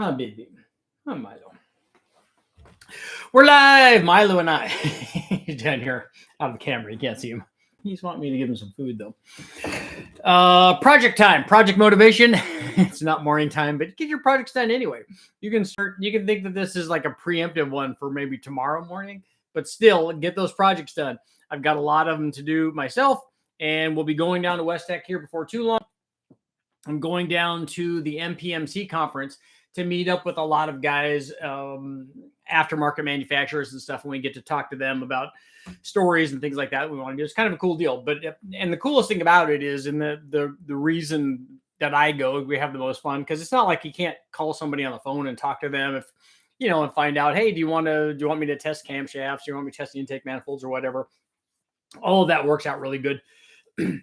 Huh, baby. Huh, Milo. We're live, Milo and I. He's down here out of the camera. You can't see him. He's wanting me to give him some food, though. Project time, project motivation. It's not morning time, but get your projects done anyway. You can start. You can think that this is like a preemptive one for maybe tomorrow morning, but still get those projects done. I've got a lot of them to do myself, and we'll be going down to West Tech here before too long. I'm going down to the MPMC conference to meet up with a lot of guys, aftermarket manufacturers and stuff, and we get to talk to them about stories and things like that we want to do. It's kind of a cool deal. But and the coolest thing about it is, and the reason that I go, we have the most fun, because it's not like you can't call somebody on the phone and talk to them if and find out, hey, do you want me to test camshafts? Do you want me to test the intake manifolds or whatever? All of that works out really good.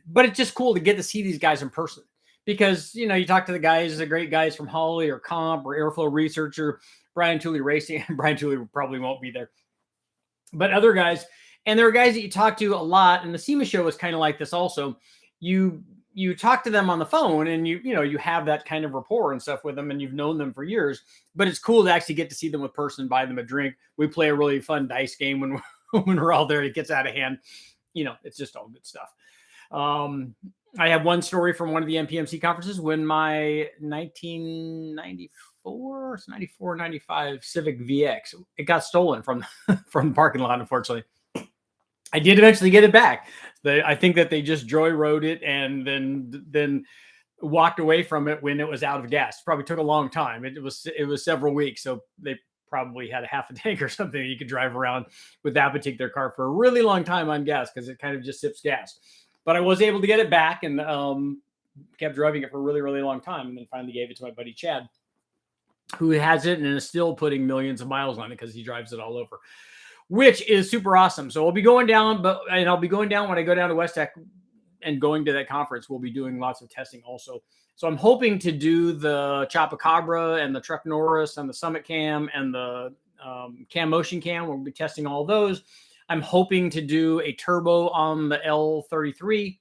But it's just cool to get to see these guys in person. Because, you talk to the great guys from Holly or Comp or Airflow Researcher, Brian Tooley Racing. Brian Tooley probably won't be there. But other guys, and there are guys that you talk to a lot, and the SEMA show is kind of like this also. You talk to them on the phone, and you have that kind of rapport and stuff with them, and you've known them for years. But it's cool to actually get to see them in person, buy them a drink. We play a really fun dice game when we're all there. It gets out of hand. It's just all good stuff. I have one story from one of the MPMC conferences when my 1994, 94, 95 Civic VX, it got stolen from the parking lot, unfortunately. I did eventually get it back. I think that they just joyrode it and then walked away from it when it was out of gas. Probably took a long time. It was several weeks, so they probably had a half a tank or something you could drive around with that particular car for a really long time on gas, because it kind of just sips gas. But I was able to get it back and kept driving it for a really, really long time, and then finally gave it to my buddy Chad, who has it and is still putting millions of miles on it because he drives it all over, which is super awesome. So I'll be going down, and I'll be going down when I go down to West Tech and going to that conference. We'll be doing lots of testing also. So I'm hoping to do the Chupacabra and the Truck Norris and the Summit Cam and the Cam Motion Cam. We'll be testing all those. I'm hoping to do a turbo on the L33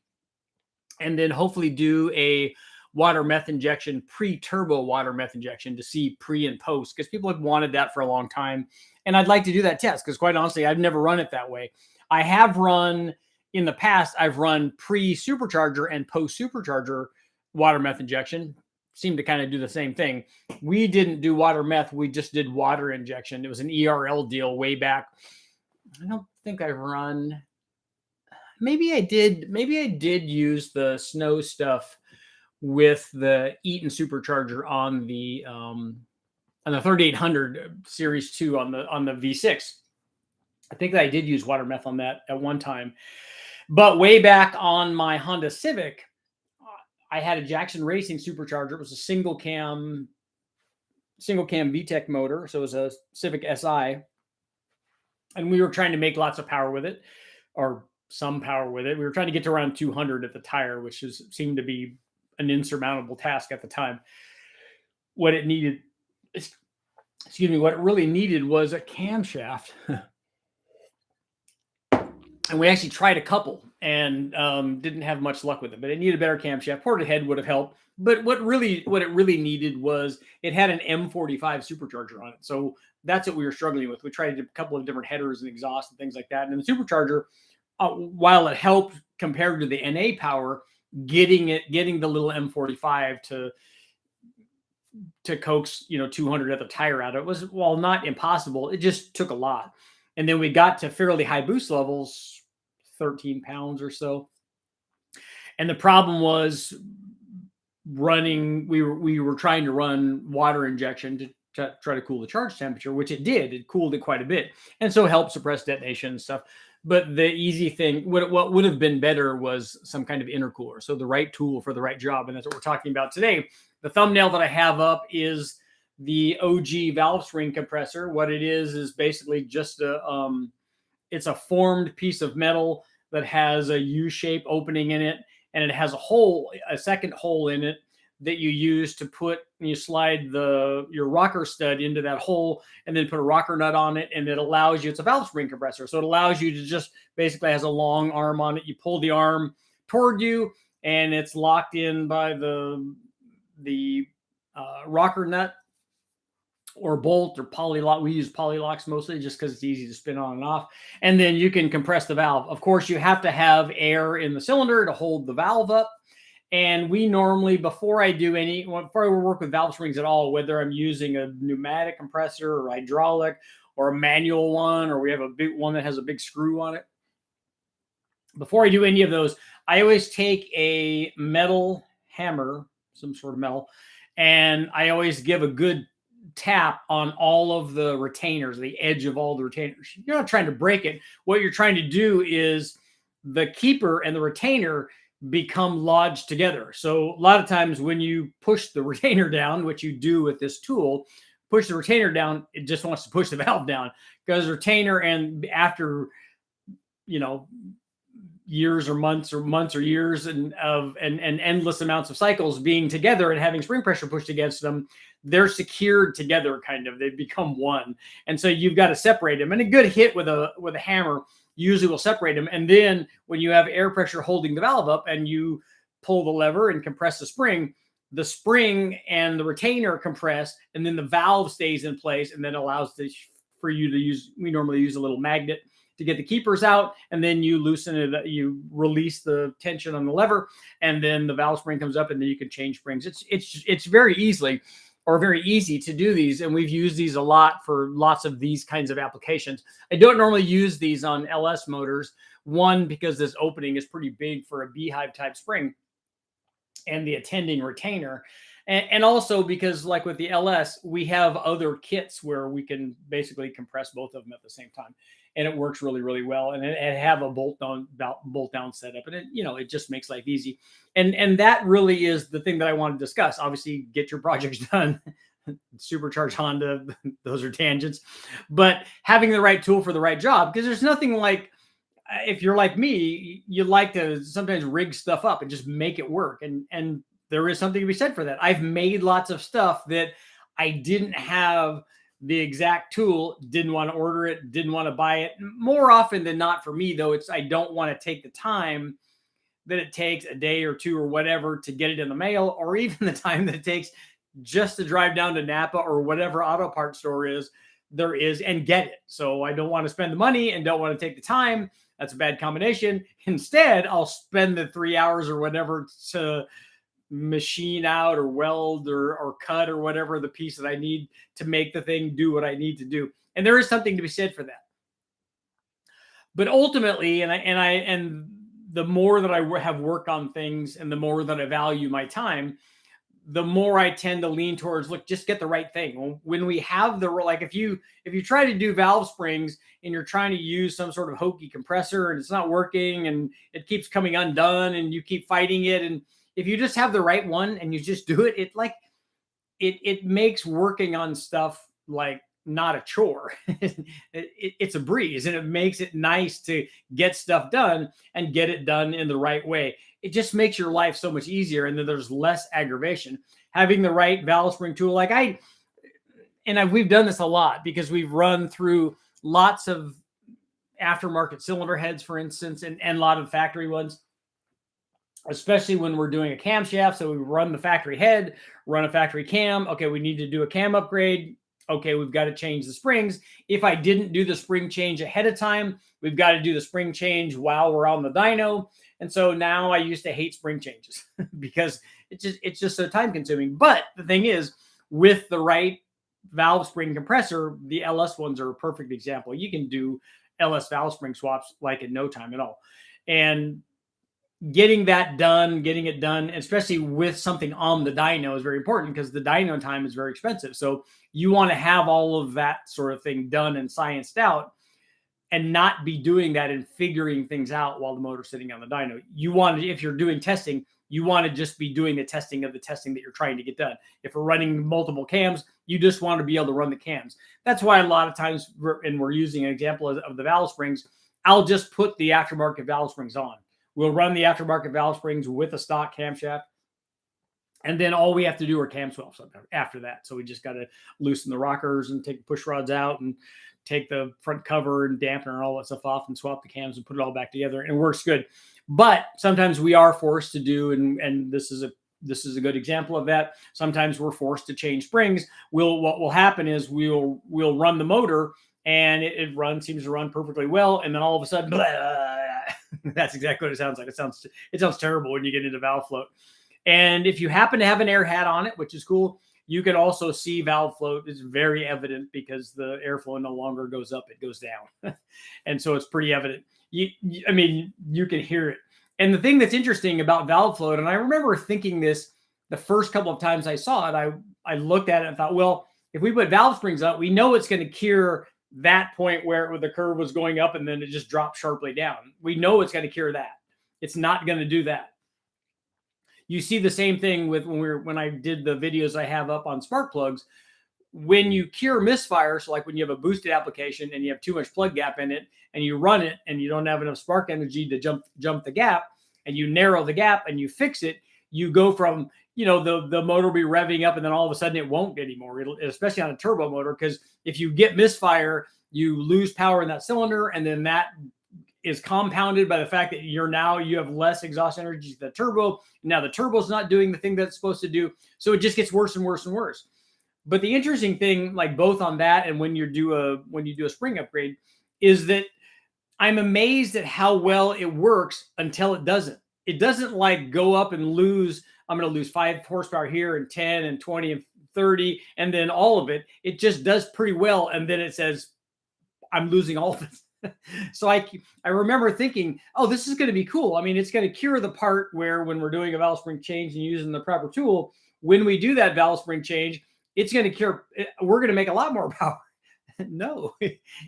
and then hopefully do a water meth injection, pre-turbo water meth injection, to see pre and post, because people have wanted that for a long time. And I'd like to do that test because, quite honestly, I've never run it that way. I have run in the past, I've run pre-supercharger and post-supercharger water meth injection. Seem to kind of do the same thing. We didn't do water meth. We just did water injection. It was an ERL deal way back. I don't think I've run. Maybe I did use the snow stuff with the Eaton supercharger on the 3800 Series 2 on the V6. I think that I did use water meth on that at one time. But way back on my Honda Civic, I had a Jackson Racing supercharger. It was a single cam VTEC motor. So it was a Civic SI. And we were trying to make lots of power with it, or some power with it. We were trying to get to around 200 at the tire, which seemed to be an insurmountable task at the time. What it really needed was a camshaft. And we actually tried a couple and didn't have much luck with it, but it needed a better camshaft. Ported head would have helped. But what it really needed was it had an M45 supercharger on it. So that's what we were struggling with. We tried a couple of different headers and exhaust and things like that. And the supercharger, while it helped compared to the NA power, getting the little M45 to coax 200 at the tire out, it was, while not impossible, it just took a lot. And then we got to fairly high boost levels, 13 pounds or so. And the problem was running, we were trying to run water injection to try to cool the charge temperature, which it did. It cooled it quite a bit. And so helped suppress detonation and stuff. But the easy thing, what would have been better was some kind of intercooler. So the right tool for the right job. And that's what we're talking about today. The thumbnail that I have up is the OG valve spring compressor. What it is basically just it's a formed piece of metal that has a U-shape opening in it, and it has a second hole in it that you use to slide your rocker stud into that hole, and then put a rocker nut on it, and it allows you, it's a valve spring compressor, so it allows you to just basically has a long arm on it. You pull the arm toward you, and it's locked in by the rocker nut or bolt or poly lock. We use poly locks mostly just because it's easy to spin on and off. And then you can compress the valve. Of course, you have to have air in the cylinder to hold the valve up. And we normally, before I work with valve springs at all, whether I'm using a pneumatic compressor or hydraulic or a manual one, or we have a big one that has a big screw on it, before I do any of those, I always take a metal hammer, some sort of metal, and I always give a good tap on all of the retainers, the edge of all the retainers. You're not trying to break it. What you're trying to do is the keeper and the retainer become lodged together. So a lot of times when you push the retainer down, which you do with this tool, push the retainer down, it just wants to push the valve down, because retainer, and after, years or months or years and endless amounts of cycles being together and having spring pressure pushed against them, they're secured together, kind of. They become one. And so you've got to separate them. And a good hit with a hammer usually will separate them. And then when you have air pressure holding the valve up and you pull the lever and compress the spring and the retainer compress, and then the valve stays in place, and then allows for you to use. We normally use a little magnet to get the keepers out, and then you loosen it, you release the tension on the lever, and then the valve spring comes up, and then you can change springs. It's very easy to do these, and we've used these a lot for lots of these kinds of applications. I don't normally use these on LS motors, one, because this opening is pretty big for a beehive type spring and the attending retainer. And also because, like with the LS, we have other kits where we can basically compress both of them at the same time. And it works really, really well. And it have a bolt down setup. And it just makes life easy. And that really is the thing that I want to discuss. Obviously, get your projects done. Supercharged Honda, those are tangents. But having the right tool for the right job, because there's nothing like, if you're like me, you like to sometimes rig stuff up and just make it work. And there is something to be said for that. I've made lots of stuff that I didn't have the exact tool, didn't want to order it, didn't want to buy it. More often than not, for me though, I don't want to take the time that it takes, a day or two or whatever, to get it in the mail, or even the time that it takes just to drive down to Napa or whatever auto parts store there is and get it. So I don't want to spend the money and don't want to take the time. That's a bad combination. Instead, I'll spend the 3 hours or whatever to machine out or weld or cut or whatever the piece that I need to make the thing do what I need to do. And there is something to be said for that. But ultimately, and the more that I have worked on things and the more that I value my time, the more I tend to lean towards, look, just get the right thing. When we have if you try to do valve springs and you're trying to use some sort of hokey compressor and it's not working and it keeps coming undone and you keep fighting it, and if you just have the right one and you just do it, it makes working on stuff like not a chore. It's a breeze, and it makes it nice to get stuff done and get it done in the right way. It just makes your life so much easier, and then there's less aggravation. Having the right valve spring tool, we've done this a lot because we've run through lots of aftermarket cylinder heads, for instance, and a lot of factory ones, especially when we're doing a camshaft. So we run the factory head, run a factory cam. Okay, we need to do a cam upgrade. Okay, we've got to change the springs. If I didn't do the spring change ahead of time, we've got to do the spring change while we're on the dyno. And so now I used to hate spring changes because it's just so time consuming. But the thing is, with the right valve spring compressor, the LS ones are a perfect example. You can do LS valve spring swaps like in no time at all. And getting it done, especially with something on the dyno, is very important because the dyno time is very expensive. So you want to have all of that sort of thing done and scienced out, and not be doing that and figuring things out while the motor's sitting on the dyno. If you're doing testing, you want to just be doing the testing of the testing that you're trying to get done. If we're running multiple cams, you just want to be able to run the cams. That's why a lot of times, we're using an example of the valve springs, I'll just put the aftermarket valve springs on. We'll run the aftermarket valve springs with a stock camshaft. And then all we have to do are cam swaps after that. So we just got to loosen the rockers and take the push rods out and take the front cover and dampener and all that stuff off and swap the cams and put it all back together. And it works good. But sometimes we are forced to do, and this is a this is a good example of that. Sometimes we're forced to change springs. What will happen is we'll run the motor, and it seems to run perfectly well, and then all of a sudden, blah, that's exactly what it sounds like. It sounds terrible when you get into valve float. And if you happen to have an air hat on it, which is cool, you can also see valve float. It's very evident because the airflow no longer goes up, it goes down. And so it's pretty evident. I mean, you can hear it. And the thing that's interesting about valve float, and I remember thinking this the first couple of times I saw it, I looked at it and thought, well, if we put valve springs up, we know it's going to cure that point where the curve was going up and then it just dropped sharply down. We know it's going to cure that. It's not going to do that. You see the same thing with when I did the videos I have up on spark plugs. When you cure misfire, so like when you have a boosted application and you have too much plug gap in it and you run it and you don't have enough spark energy to jump the gap, and you narrow the gap and you fix it, you go from, the motor will be revving up and then all of a sudden it won't anymore. Especially on a turbo motor, because if you get misfire, you lose power in that cylinder, and then that is compounded by the fact that you have less exhaust energy to the turbo. Now the turbo's not doing the thing that it's supposed to do. So it just gets worse and worse and worse. But the interesting thing, like both on that and when you do a spring upgrade, is that I'm amazed at how well it works until it doesn't. It doesn't like go up and lose. I'm going to lose 5 horsepower here and 10 and 20 and 30 and then all of it. It just does pretty well. And then it says, I'm losing all of it. So I remember thinking, oh, this is going to be cool. I mean, it's going to cure the part where when we're doing a valve spring change and using the proper tool, when we do that valve spring change, it's going to cure. We're going to make a lot more power. No,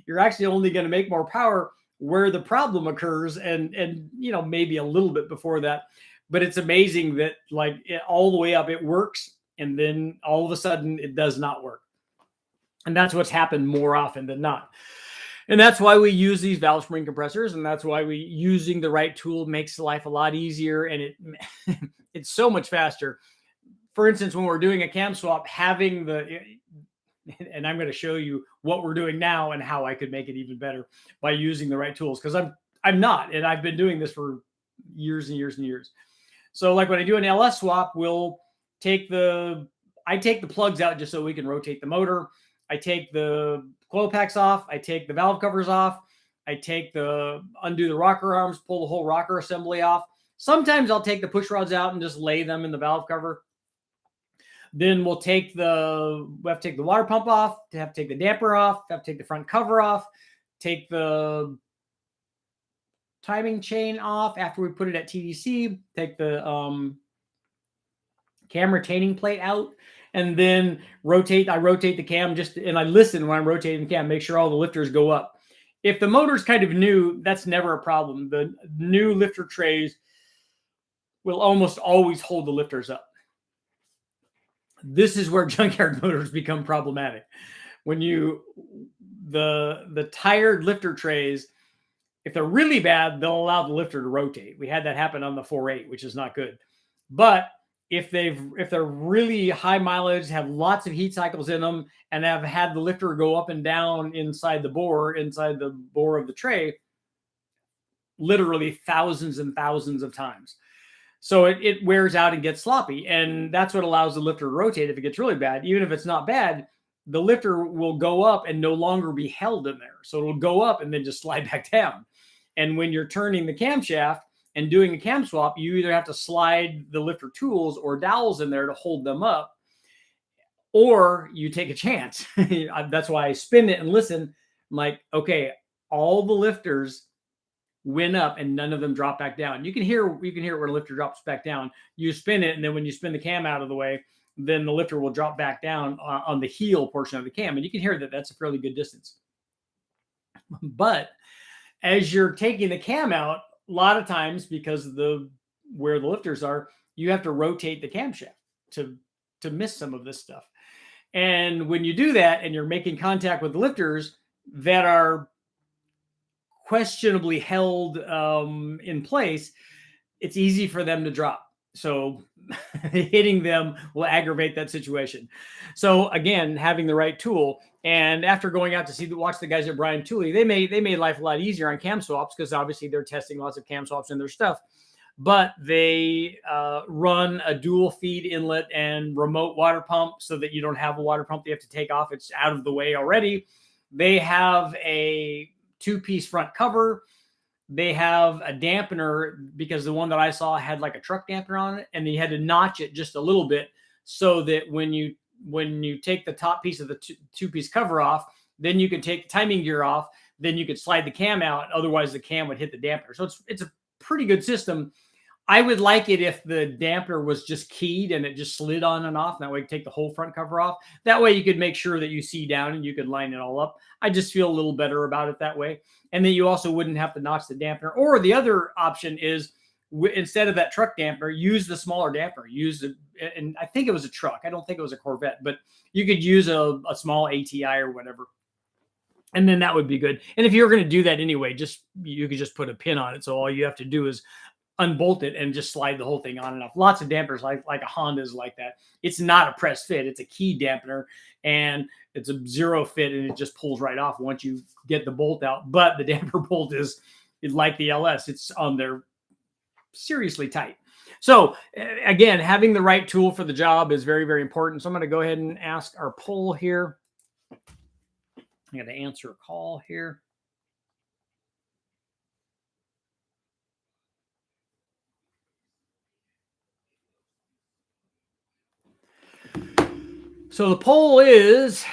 you're actually only going to make more power where the problem occurs, and maybe a little bit before that. But it's amazing that all the way up it works, and then all of a sudden it does not work. And that's what's happened more often than not. And that's why we use these valve spring compressors, and that's why using the right tool makes life a lot easier, and it's so much faster. For instance, when we're doing a cam swap, and I'm going to show you what we're doing now and how I could make it even better by using the right tools, because I'm not, and I've been doing this for years and years and years. So like when I do an LS swap, I take the plugs out just so we can rotate the motor. I take the coil packs off. I take the valve covers off. I undo the rocker arms, pull the whole rocker assembly off. Sometimes I'll take the push rods out and just lay them in the valve cover. Then we have to take the water pump off, have to take the damper off, have to take the front cover off, take the timing chain off after we put it at TDC, take the cam retaining plate out, and then I rotate the cam and I listen when I'm rotating the cam, make sure all the lifters go up. If the motor's kind of new, that's never a problem. The new lifter trays will almost always hold the lifters up. This is where junkyard motors become problematic. When the tired lifter trays, if they're really bad, they'll allow the lifter to rotate. We had that happen on the 4.8, which is not good. But if they're really high mileage, have lots of heat cycles in them, and have had the lifter go up and down inside the bore of the tray, literally thousands and thousands of times. So it wears out and gets sloppy. And that's what allows the lifter to rotate if it gets really bad. Even if it's not bad, the lifter will go up and no longer be held in there. So it'll go up and then just slide back down. And when you're turning the camshaft and doing a cam swap, you either have to slide the lifter tools or dowels in there to hold them up, or you take a chance. That's why I spin it and listen. I'm like, okay, all the lifters went up and none of them drop back down. You can hear where the lifter drops back down. You spin it, and then when you spin the cam out of the way, then the lifter will drop back down on the heel portion of the cam, and you can hear that that's a fairly good distance. But as you're taking the cam out, a lot of times, because of where the lifters are, you have to rotate the camshaft to miss some of this stuff. And when you do that and you're making contact with the lifters that are questionably held in place, it's easy for them to drop. So hitting them will aggravate that situation. So again, having the right tool. And after going out to watch the guys at Brian Tooley, they made life a lot easier on cam swaps, because obviously they're testing lots of cam swaps in their stuff. but they run a dual feed inlet and remote water pump so that you don't have a water pump that you have to take off. It's out of the way already. They have a 2-piece front cover. They have a dampener, because the one that I saw had like a truck dampener on it, and you had to notch it just a little bit so that when you take the top piece of the two-piece cover off, then you can take the timing gear off, then you could slide the cam out. Otherwise, the cam would hit the dampener. So it's a pretty good system. I would like it if the dampener was just keyed and it just slid on and off. That way you could take the whole front cover off. That way you could make sure that you see down and you could line it all up. I just feel a little better about it that way. And then you also wouldn't have to notch the dampener. Or the other option is, instead of that truck dampener, use the smaller dampener. And I think it was a truck. I don't think it was a Corvette, but you could use a small ATI or whatever. And then that would be good. And if you're going to do that anyway, you could just put a pin on it. So all you have to do is unbolt it and just slide the whole thing on and off. Lots of dampers like a Honda is like that. It's not a press fit. It's a key dampener, and it's a zero fit, and it just pulls right off once you get the bolt out. But the damper bolt is like the LS. It's on there seriously tight. So again, having the right tool for the job is very, very important. So I'm going to go ahead and ask our poll here. I got to answer a call here. So the poll is,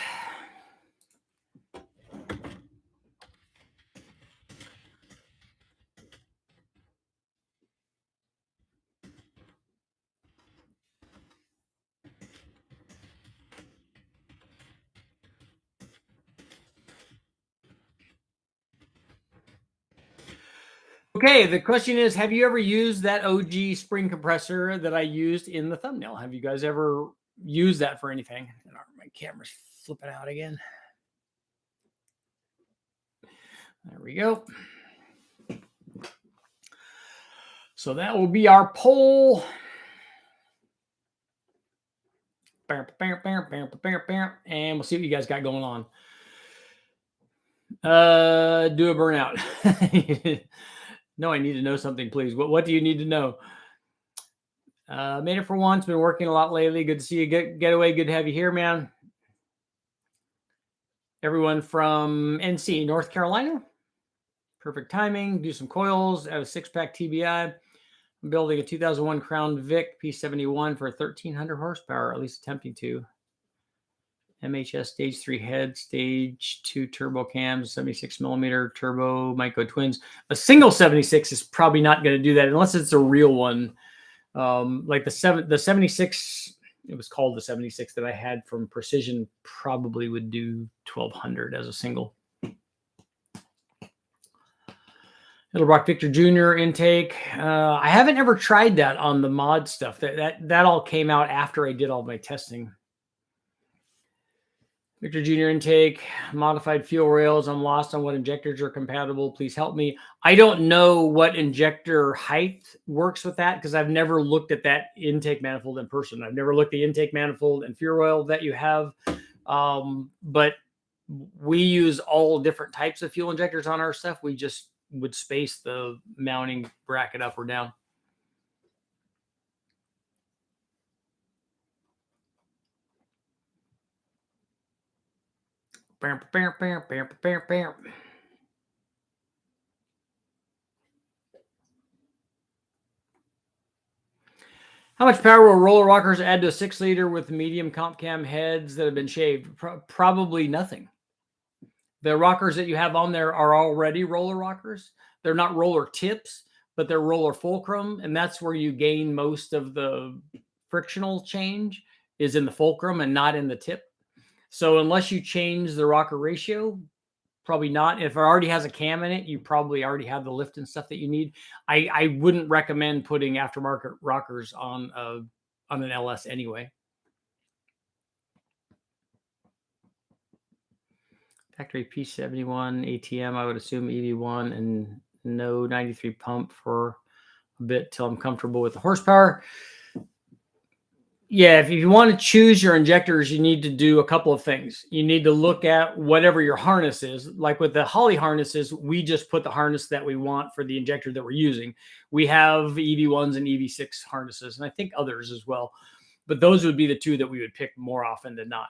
okay, the question is, have you ever used that OG spring compressor that I used in the thumbnail? Have you guys ever used that for anything? My camera's flipping out again. There we go. So that will be our poll. And we'll see what you guys got going on. Do a burnout. No, I need to know something, please. What do you need to know? Made it for once. Been working a lot lately. Good to see you. Getaway. Good to have you here, man. Everyone from NC, North Carolina. Perfect timing. Do some coils. I have a 6-pack TBI. I'm building a 2001 Crown Vic P71 for 1,300 horsepower, at least attempting to. MHS stage 3 head, stage 2 turbo cams, 76 millimeter turbo micro twins. A single 76 is probably not going to do that unless it's a real one. Like the 76, it was called the 76 that I had from Precision, probably would do 1,200 as a single. Middlebrock Victor Jr. intake. I haven't ever tried that on the mod stuff. That all came out after I did all my testing. Victor Jr. intake, modified fuel rails. I'm lost on what injectors are compatible. Please help me. I don't know what injector height works with that because I've never looked at that intake manifold in person. I've never looked at the intake manifold and fuel rail that you have. But we use all different types of fuel injectors on our stuff. We just would space the mounting bracket up or down. How much power will roller rockers add to a 6-liter with medium comp cam heads that have been shaved? Probably nothing. The rockers that you have on there are already roller rockers. They're not roller tips, but they're roller fulcrum. And that's where you gain most of the frictional change is in the fulcrum and not in the tip. So unless you change the rocker ratio, probably not. If it already has a cam in it, you probably already have the lift and stuff that you need. I wouldn't recommend putting aftermarket rockers on an LS anyway. Factory P71 ATM, I would assume EV1 and no 93 pump for a bit till I'm comfortable with the horsepower. Yeah, if you want to choose your injectors, you need to do a couple of things. You need to look at whatever your harness is. Like with the Holly harnesses, we just put the harness that we want for the injector that we're using. We have EV1s and EV6 harnesses, and I think others as well. But those would be the two that we would pick more often than not.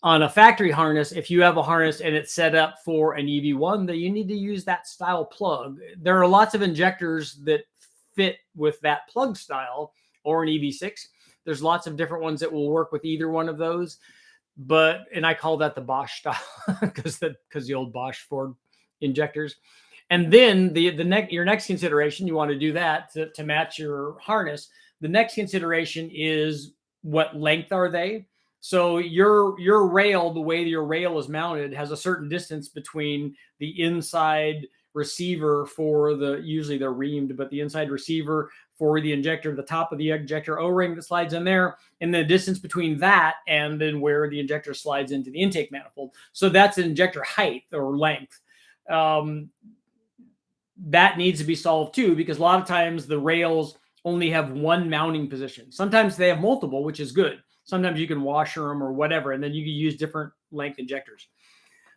On a factory harness, if you have a harness and it's set up for an EV1, then you need to use that style plug. There are lots of injectors that fit with that plug style, or an EV6. There's lots of different ones that will work with either one of those. And I call that the Bosch style because the old Bosch Ford injectors. And then your next consideration, you want to do that to match your harness. The next consideration is what length are they? So your rail, the way your rail is mounted, has a certain distance between the inside receiver for usually they're reamed, but the inside receiver for the injector, the top of the injector O-ring that slides in there, and the distance between that and then where the injector slides into the intake manifold. So that's an injector height or length. That needs to be solved too, because a lot of times the rails only have one mounting position. Sometimes they have multiple, which is good. Sometimes you can washer them or whatever, and then you can use different length injectors.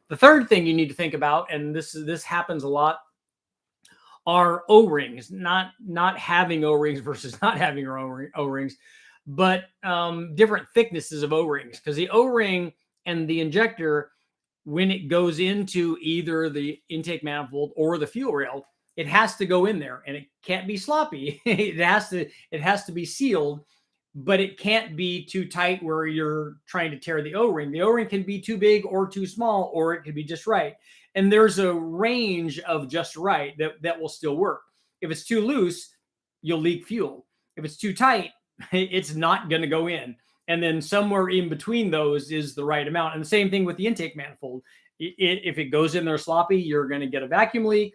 The third thing you need to think about, and this happens a lot, are O-rings. Not having O-rings versus not having O-rings, but different thicknesses of O-rings. Because the O-ring and the injector, when it goes into either the intake manifold or the fuel rail, it has to go in there, and it can't be sloppy. It has to be sealed, but it can't be too tight where you're trying to tear the O-ring. The O-ring can be too big or too small, or it can be just right. And there's a range of just right that will still work. If it's too loose, you'll leak fuel. If it's too tight, it's not going to go in. And then somewhere in between those is the right amount. And the same thing with the intake manifold. If it goes in there sloppy, you're going to get a vacuum leak.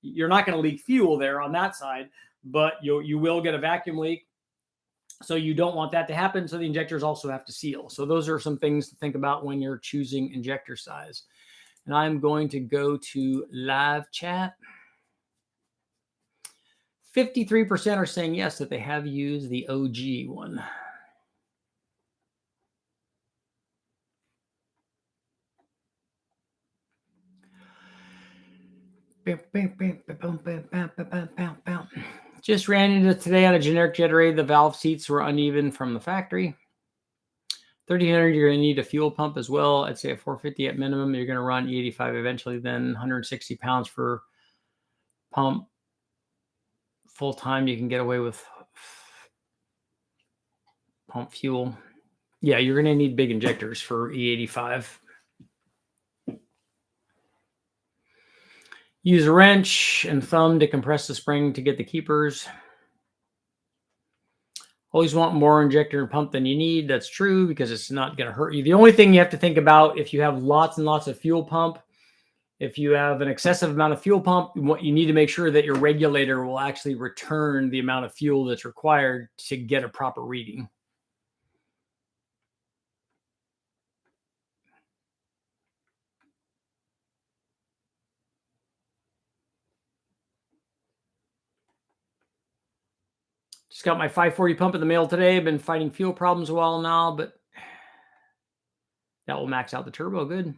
You're not going to leak fuel there on that side, but you will get a vacuum leak. So you don't want that to happen. So the injectors also have to seal. So those are some things to think about when you're choosing injector size. And I'm going to go to live chat. 53% are saying yes, that they have used the OG one. Just ran into today on a generic generator. The valve seats were uneven from the factory. 1300, you're going to need a fuel pump as well. I'd say a 450 at minimum. You're going to run E85 eventually, then 160 pounds for pump. Full time, you can get away with pump fuel. Yeah, you're going to need big injectors for E85. Use a wrench and thumb to compress the spring to get the keepers. Always want more injector and pump than you need. That's true, because it's not going to hurt you. The only thing you have to think about, if you have lots and lots of fuel pump, if you have an excessive amount of fuel pump, you need to make sure that your regulator will actually return the amount of fuel that's required to get a proper reading. Just got my 540 pump in the mail today. I've been fighting fuel problems a while now, but that will max out the turbo. Good.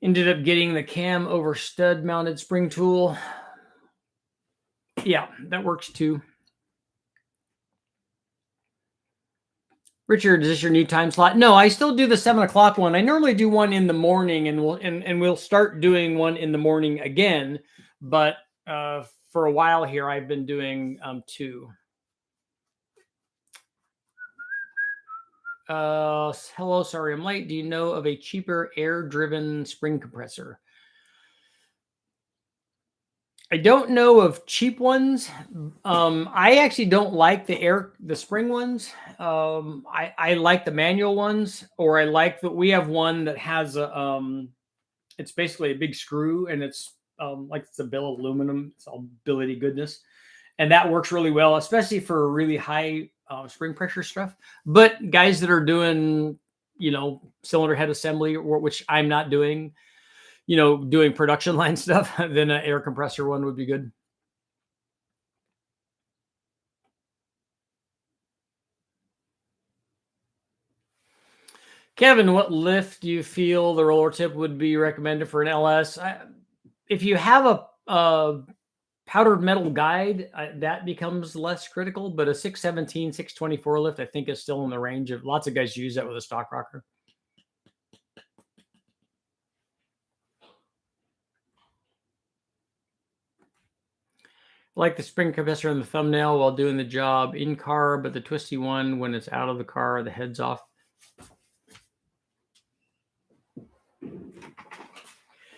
Ended up getting the cam over stud mounted spring tool. Yeah, that works too. Richard, is this your new time slot? No, I still do the 7 o'clock one. I normally do one in the morning, and we'll start doing one in the morning again. But for a while here, I've been doing 2. Hello, sorry I'm late. Do you know of a cheaper air-driven spring compressor? I don't know of cheap ones. I actually don't like the spring ones. I like the manual ones, or I like that we have one that has it's basically a big screw, and it's like it's a bill of aluminum. It's all billet-y goodness, and that works really well, especially for really high spring pressure stuff. But guys that are doing, cylinder head assembly, which I'm not doing, doing production line stuff, then an air compressor one would be good. Kevin, what lift do you feel the roller tip would be recommended for an LS? If you have a powdered metal guide, that becomes less critical, but a 617, 624 lift, I think, is still in the range of lots of guys use that with a stock rocker. I like the spring compressor in the thumbnail while doing the job in car, but the twisty one when it's out of the car, the head's off.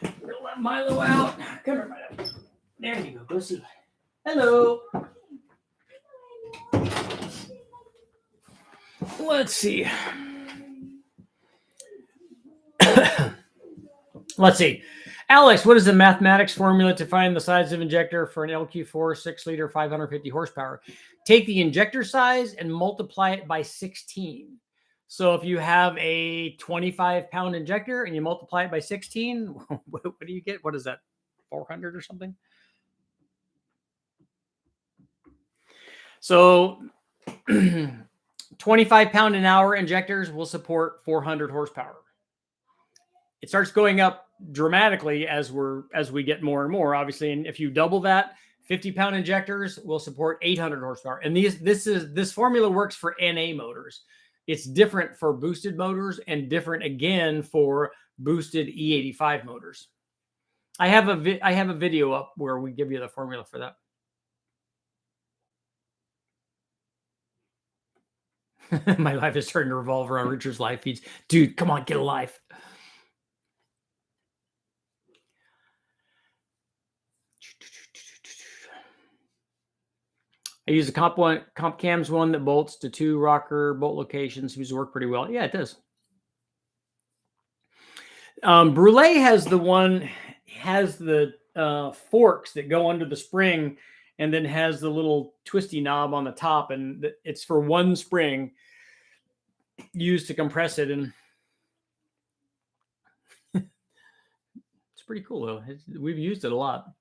We'll let Milo out. Come here, Milo. There you go. Go see. Hello. Let's see. Let's see. Alex, what is the mathematics formula to find the size of injector for an LQ4 6-liter 550 horsepower? Take the injector size and multiply it by 16. So if you have a 25-pound injector and you multiply it by 16, what do you get? What is that? 400 or something? So 25-pound an hour injectors will support 400 horsepower. It starts going up dramatically as we get more and more, obviously. And if you double that, 50-pound injectors will support 800 horsepower. And this formula works for NA motors. It's different for boosted motors and different again for boosted E85 motors. I have a video up where we give you the formula for that. My life is starting to revolve around Richard's live feeds. Dude, come on, get a life. I use a comp cams one that bolts to 2 rocker bolt locations. Seems to work pretty well. Yeah, it does. Brule has the forks that go under the spring and then has the little twisty knob on the top, and it's for one spring used to compress it. And it's pretty cool though. We've used it a lot.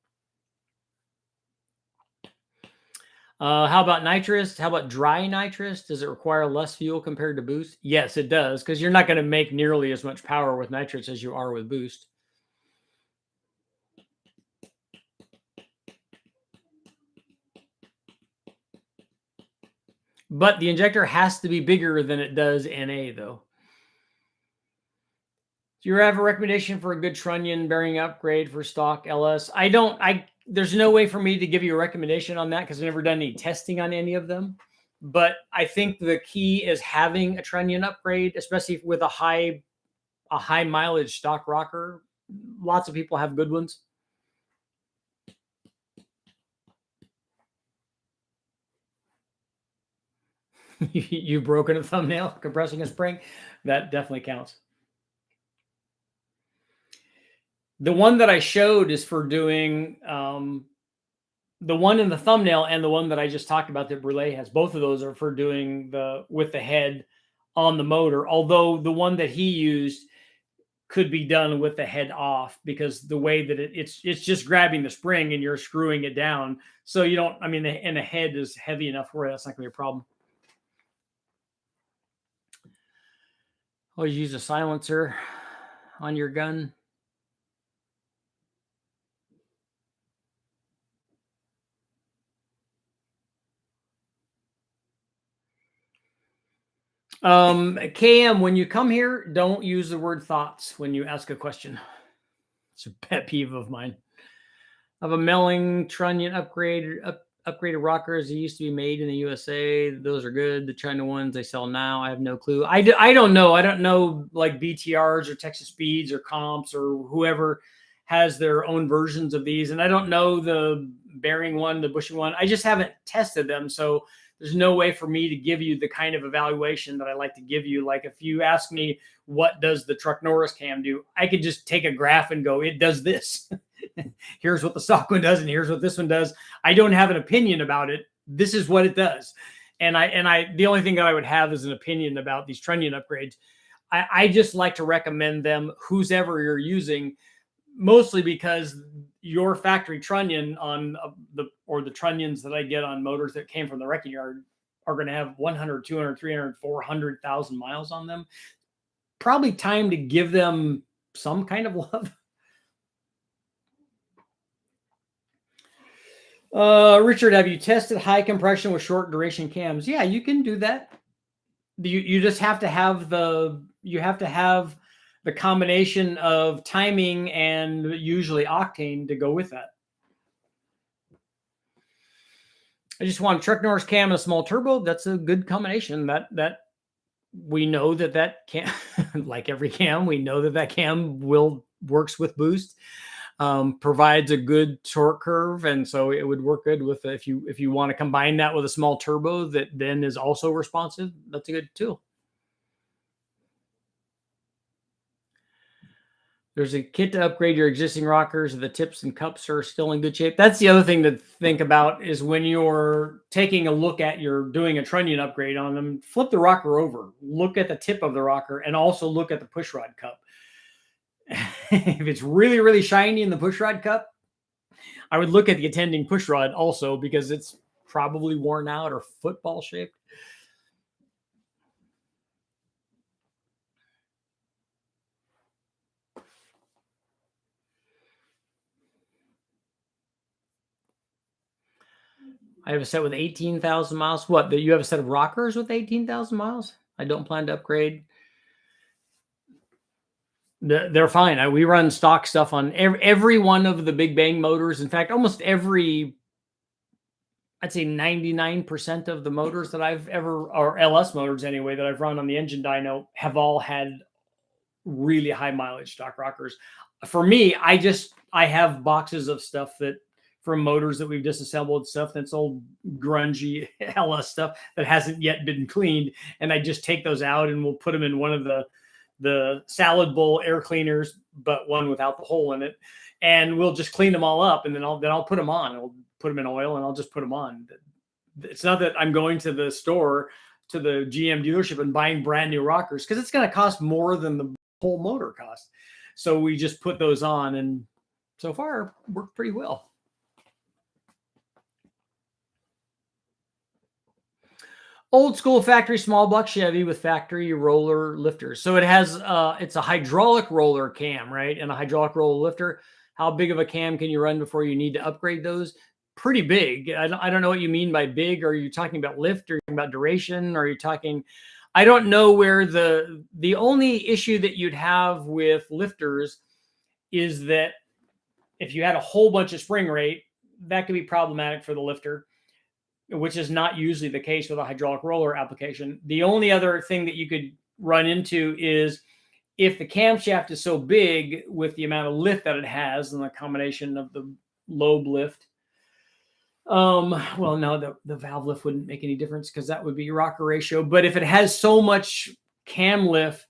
How about nitrous? How about dry nitrous? Does it require less fuel compared to boost? Yes, it does, because you're not going to make nearly as much power with nitrous as you are with boost. But the injector has to be bigger than it does NA, though. Do you have a recommendation for a good trunnion bearing upgrade for stock LS? There's no way for me to give you a recommendation on that because I've never done any testing on any of them. But I think the key is having a trunnion upgrade, especially with a high mileage stock rocker. Lots of people have good ones. You've broken a thumbnail compressing a spring. That definitely counts. The one that I showed is for doing the one in the thumbnail, and the one that I just talked about that Brule has. Both of those are for doing with the head on the motor. Although the one that he used could be done with the head off, because the way that it's just grabbing the spring and you're screwing it down. So you don't. I mean, and the head is heavy enough where that's not going to be a problem. Always use a silencer on your gun. KM, when you come here, don't use the word thoughts when you ask a question. It's a pet peeve of mine. I have a Melling trunnion upgraded rockers. They used to be made in the USA. Those are good. The China ones they sell now, I have no clue. I don't know. I don't know, like BTRs or Texas Speeds or Comps or whoever has their own versions of these. And I don't know the bearing one, the bushing one. I just haven't tested them. So there's no way for me to give you the kind of evaluation that I like to give you. Like if you ask me, what does the Truck Norris cam do? I could just take a graph and go, it does this. Here's what the stock one does, and here's what this one does. I don't have an opinion about it. This is what it does. And the only thing that I would have is an opinion about these trunnion upgrades. I just like to recommend them, whoever you're using. mostly because your factory trunnion on the trunnions that I get on motors that came from the wrecking yard are going to have 100, 200, 300, 400,000 miles on them. Probably time to give them some kind of love. Richard, have you tested high compression with short duration cams? Yeah, you can do that. You just have to have the combination of timing and usually octane to go with that. I just want a Truck Norris cam and a small turbo. That's a good combination. That we know that cam, like every cam, we know that cam works with boost. Provides a good torque curve, and so it would work good with if you want to combine that with a small turbo that then is also responsive. That's a good tool. There's a kit to upgrade your existing rockers. The tips and cups are still in good shape. That's the other thing to think about is when you're taking a look at doing a trunnion upgrade on them, flip the rocker over, look at the tip of the rocker, and also look at the pushrod cup. If it's really, really shiny in the pushrod cup, I would look at the attending pushrod also because it's probably worn out or football shaped. I have a set with 18,000 miles. What? You have a set of rockers with 18,000 miles? I don't plan to upgrade. They're fine. We run stock stuff on every one of the Big Bang motors. In fact, almost every, I'd say 99% of the motors that I've ever, or LS motors anyway, that I've run on the engine dyno have all had really high mileage stock rockers. For me, I have boxes of stuff that from motors that we've disassembled, stuff that's old grungy LS stuff that hasn't yet been cleaned. And I just take those out and we'll put them in one of the salad bowl air cleaners, but one without the hole in it. And we'll just clean them all up. And then I'll put them on. I'll put them in oil and I'll just put them on. It's not that I'm going to the store, to the GM dealership and buying brand new rockers, because it's going to cost more than the whole motor cost. So we just put those on, and so far worked pretty well. Old school factory small block Chevy with factory roller lifters. So it has it's a hydraulic roller cam, right? And a hydraulic roller lifter. How big of a cam can you run before you need to upgrade those? Pretty big. I don't know what you mean by big. Are you talking about lift? Are you talking about duration? Are you talking? I don't know where the only issue that you'd have with lifters is that if you had a whole bunch of spring rate, that could be problematic for the lifter, which is not usually the case with a hydraulic roller application. The only other thing that you could run into is if the camshaft is so big with the amount of lift that it has and the combination of the lobe lift. Well, no, the valve lift wouldn't make any difference because that would be your rocker ratio. But if it has so much cam lift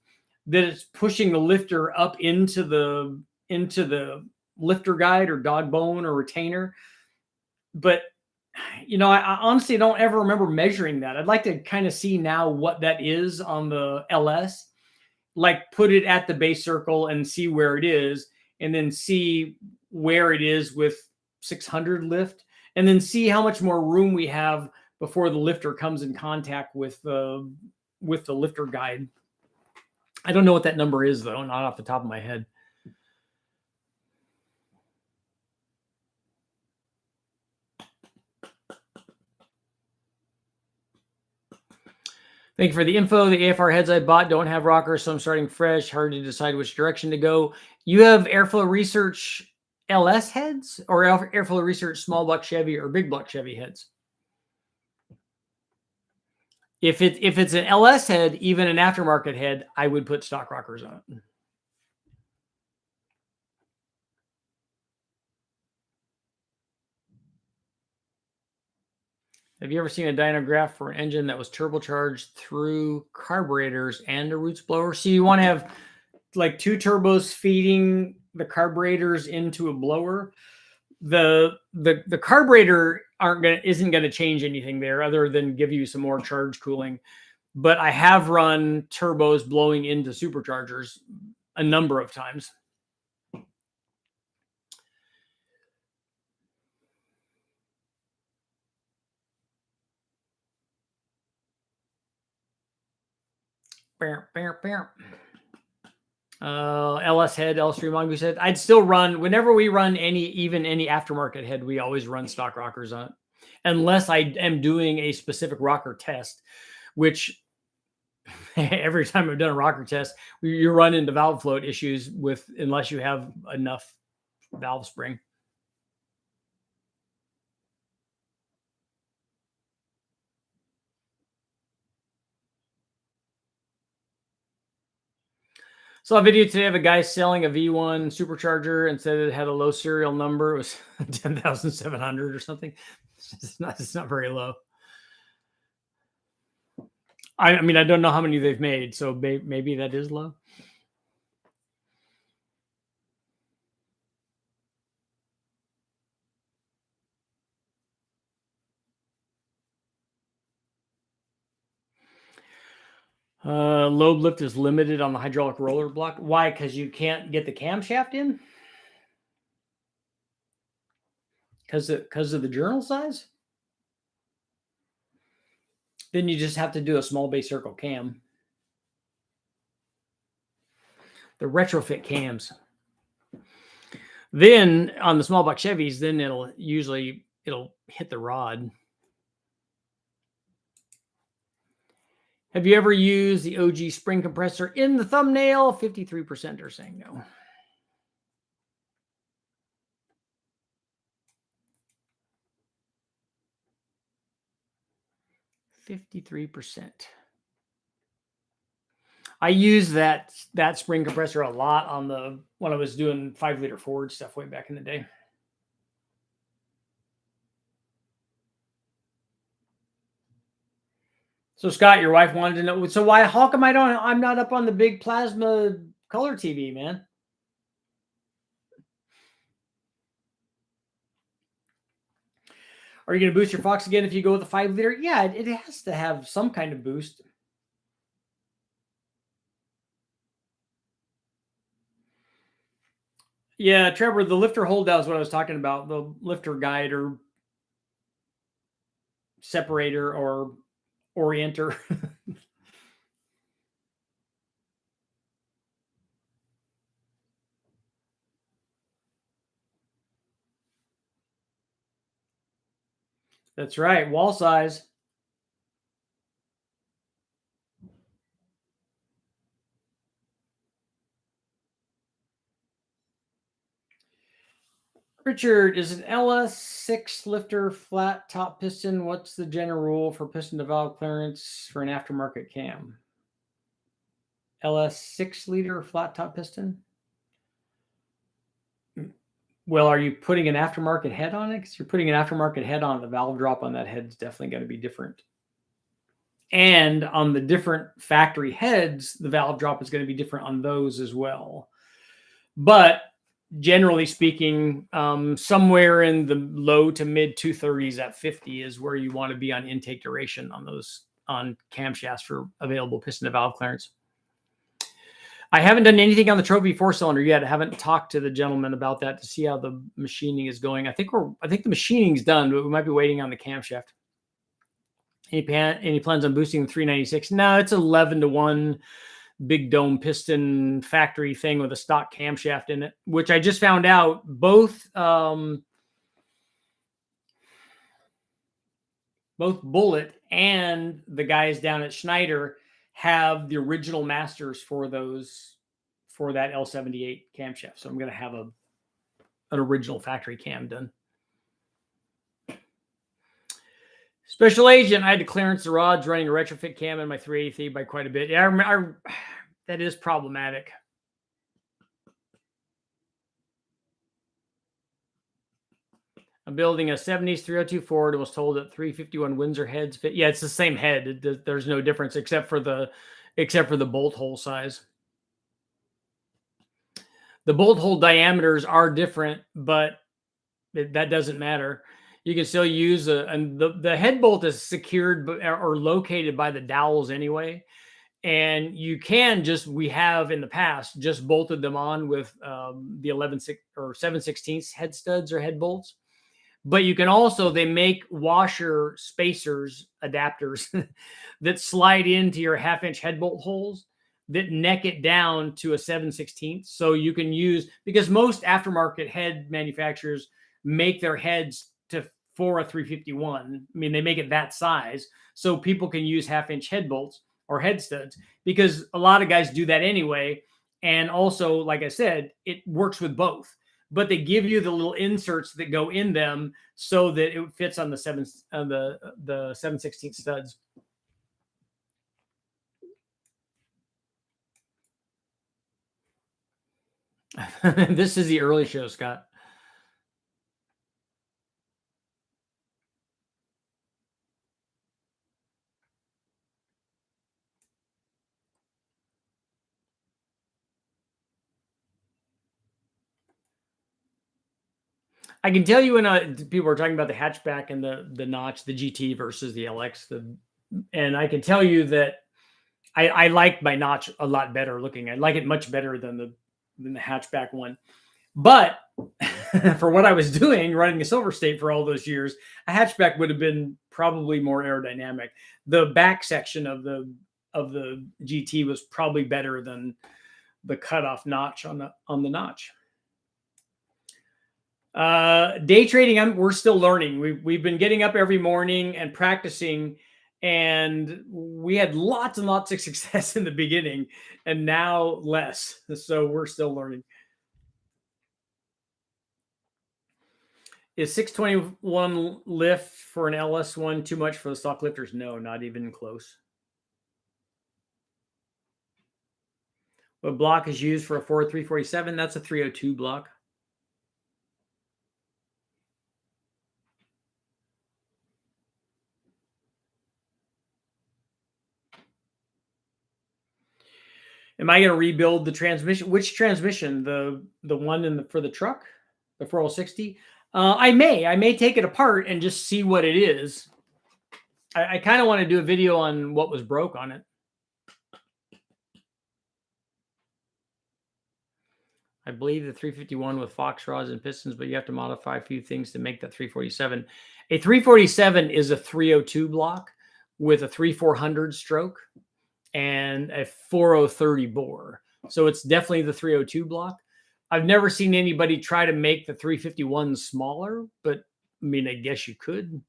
that it's pushing the lifter up into the lifter guide or dog bone or retainer, but I honestly don't ever remember measuring that. I'd like to kind of see now what that is on the LS, like put it at the base circle and see where it is, and then see where it is with 600 lift, and then see how much more room we have before the lifter comes in contact with the lifter guide. I don't know what that number is though, not off the top of my head. Thank you for the info. The AFR heads I bought don't have rockers, so I'm starting fresh. Hard to decide which direction to go. You have Airflow Research LS heads or Airflow Research small block Chevy or big block Chevy heads? If it's an LS head, even an aftermarket head, I would put stock rockers on it. Have you ever seen a dyno graph for an engine that was turbocharged through carburetors and a roots blower? So you want to have like two turbos feeding the carburetors into a blower. The carburetor isn't going to change anything there other than give you some more charge cooling. But I have run turbos blowing into superchargers a number of times. LS head, L3 mongoose head. I'd still run whenever we run even any aftermarket head. We always run stock rockers on it, unless I am doing a specific rocker test, which every time I've done a rocker test, you run into valve float issues with unless you have enough valve spring. Saw a video today of a guy selling a V1 supercharger and said it had a low serial number. It was 10,700 or something. It's not very low. I mean, I don't know how many they've made, so maybe that is low. Load lift is limited on the hydraulic roller block. Why? Because you can't get the camshaft in? Because of the journal size? Then you just have to do a small base circle cam. The retrofit cams. Then on the small block Chevys, then it'll hit the rod. Have you ever used the OG spring compressor in the thumbnail? 53% are saying no. %. I used that spring compressor a lot when I was doing 5-liter Ford stuff way back in the day. So Scott, your wife wanted to know. So how come I'm not up on the big plasma color TV, man? Are you going to boost your Fox again if you go with a 5-liter? Yeah, it has to have some kind of boost. Yeah, Trevor, the lifter hold down is what I was talking about. The lifter guide or separator or orienter. That's right. Wall size. Richard, is an LS6 lifter flat top piston? What's the general rule for piston to valve clearance for an aftermarket cam? LS 6-liter flat top piston? Well, are you putting an aftermarket head on it? Because you're putting an aftermarket head on, the valve drop on that head is definitely going to be different. And on the different factory heads, the valve drop is going to be different on those as well. But generally speaking, somewhere in the low to mid 230s at 50 is where you want to be on intake duration on camshafts for available piston to valve clearance. I haven't done anything on the Trophy 4-cylinder yet. I haven't talked to the gentleman about that to see how the machining is going. I think the machining's done, but we might be waiting on the camshaft. Any plans on boosting the 396? No, it's 11-to-1 big dome piston factory thing with a stock camshaft in it, which I just found out both Bullet and the guys down at Schneider have the original masters for that L78 camshaft. So I'm going to have an original factory cam done. Special agent, I had to clearance the rods running a retrofit cam in my 383 by quite a bit. Yeah, that is problematic. I'm building a 70s 302 Ford and was told that 351 Windsor heads fit. Yeah, it's the same head. There's no difference except for the bolt hole size. The bolt hole diameters are different, but that doesn't matter. You can still use and the head bolt is secured or located by the dowels anyway. And you can we have in the past just bolted them on with the 11/6 or 7/16 head studs or head bolts. But you can also, they make washer spacers, adapters that slide into your 1/2-inch head bolt holes. that neck it down to a 7/16. So you can use, because most aftermarket head manufacturers make their heads to for a 351. I mean, they make it that size so people can use 1/2 inch head bolts or head studs, because a lot of guys do that anyway. And also, like I said, it works with both, but they give you the little inserts that go in them so that it fits on the 7/16 studs. This is the early show, Scott. I can tell you when people are talking about the hatchback and the notch, the GT versus the LX, and I can tell you that I like my notch a lot better looking. I like it much better than the hatchback one. But for what I was doing, running the Silver State for all those years, a hatchback would have been probably more aerodynamic. The back section of the GT was probably better than the cutoff notch on the notch. Day trading, we're still learning. We've been getting up every morning and practicing, and we had lots and lots of success in the beginning, and now less. So we're still learning. Is 621 lift for an LS1 too much for the stock lifters? No, not even close. What block is used for a Ford 347? That's a 302 block. Am I going to rebuild the transmission? Which transmission? The one for the truck, the 4060? I may take it apart and just see what it is. I kind of want to do a video on what was broke on it. I believe the 351 with Fox rods and pistons, but you have to modify a few things to make that 347. A 347 is a 302 block with a 3400 stroke and a 4030 bore. So it's definitely the 302 block. I've never seen anybody try to make the 351 smaller, but I mean, I guess you could.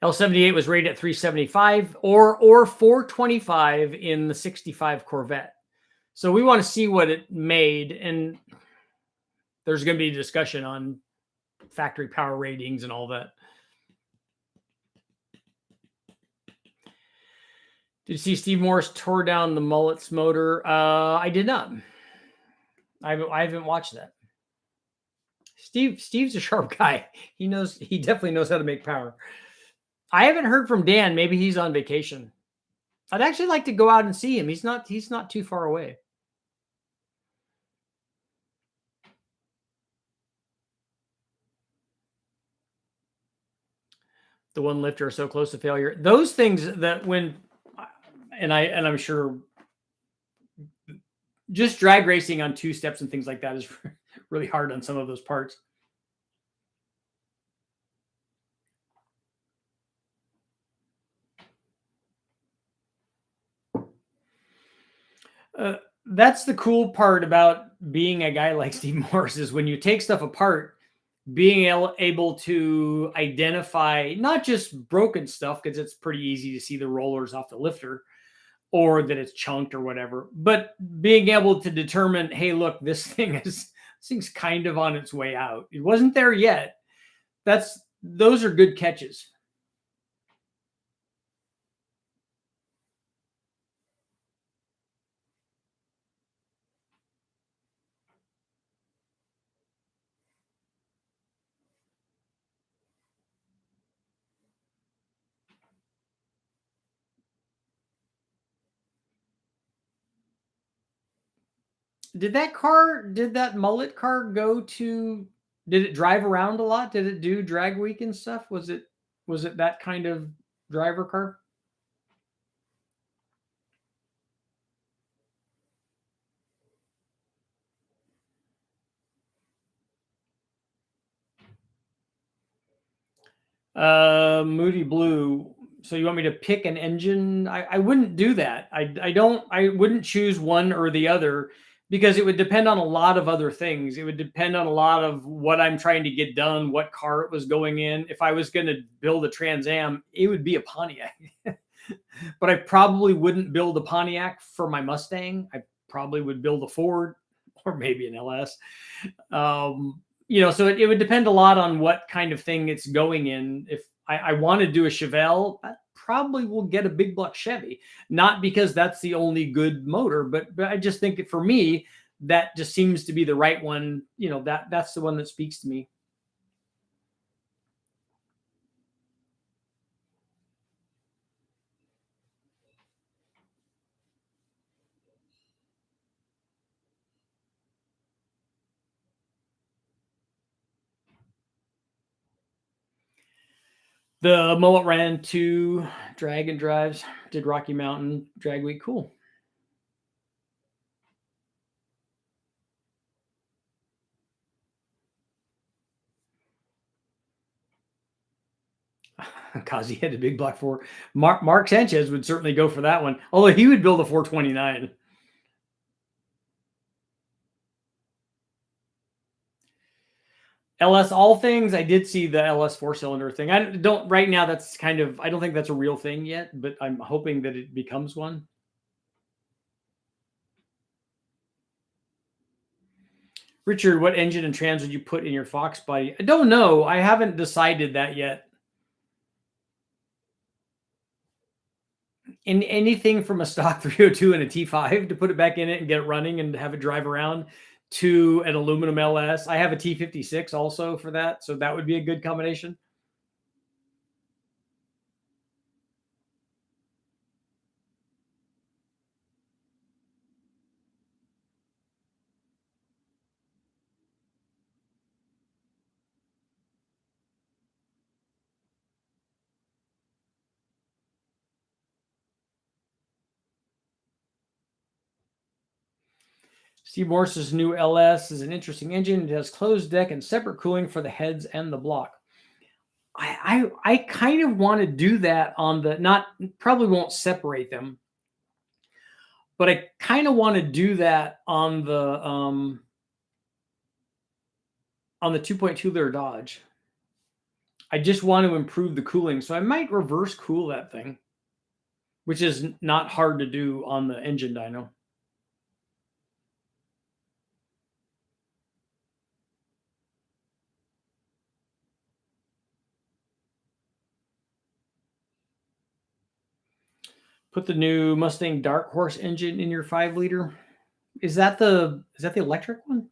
L78 was rated at 375 or 425 in the 65 Corvette. So we want to see what it made, and there's going to be a discussion on factory power ratings and all that. Did you see Steve Morris tore down the Mullets motor? I did not. I haven't watched that. Steve's a sharp guy. He definitely knows how to make power. I haven't heard from Dan. Maybe he's on vacation. I'd actually like to go out and see him. He's not too far away. The one lifter are so close to failure. Those things that I'm sure just drag racing on two steps and things like that is really hard on some of those parts. That's the cool part about being a guy like Steve Morris, is when you take stuff apart, being able to identify not just broken stuff, because it's pretty easy to see the rollers off the lifter or that it's chunked or whatever, but being able to determine, hey, look, this thing's kind of on its way out. It wasn't there yet. Those are good catches. Did that mullet car did it drive around a lot? Did it do drag week and stuff? Was it that kind of driver car? Moody Blue So you want me to pick an engine? I wouldn't do that. I wouldn't choose one or the other because it would depend on a lot of other things. It would depend on a lot of what I'm trying to get done, what car it was going in. If I was going to build a Trans Am, it would be a Pontiac. But I probably wouldn't build a Pontiac for my Mustang. I probably would build a Ford or maybe an LS. So it would depend a lot on what kind of thing it's going in. If I want to do a Chevelle, I probably will get a big block Chevy, not because that's the only good motor, but I just think that for me, that just seems to be the right one. That's the one that speaks to me. The Mullet ran 2 drag and drives, did Rocky Mountain Drag Week. Cool. Kazi had a big block 4. Mark Sanchez would certainly go for that one, although he would build a 429. LS all things. I did see the LS 4-cylinder thing. I don't right now. That's kind of, I don't think that's a real thing yet, but I'm hoping that it becomes one. Richard, what engine and trans would you put in your Fox body? I don't know. I haven't decided that yet. In anything from a stock 302 and a T5 to put it back in it and get it running and have it drive around, to an aluminum LS. I have a T56 also for that, so that would be a good combination. Steve Morse's new LS is an interesting engine. It has closed deck and separate cooling for the heads and the block. I kind of want to do that on the, not probably won't separate them, but I kind of want to do that on the 2.2 liter Dodge. I just want to improve the cooling, so I might reverse cool that thing, which is not hard to do on the engine dyno. Put the new Mustang Dark Horse engine in your 5-liter. Is that the electric one?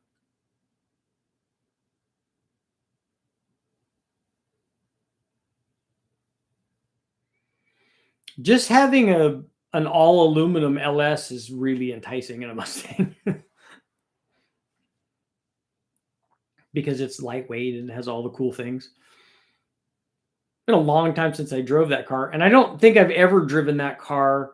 Just having an all aluminum LS is really enticing in a Mustang because it's lightweight and has all the cool things. Been a long time since I drove that car, and I don't think I've ever driven that car.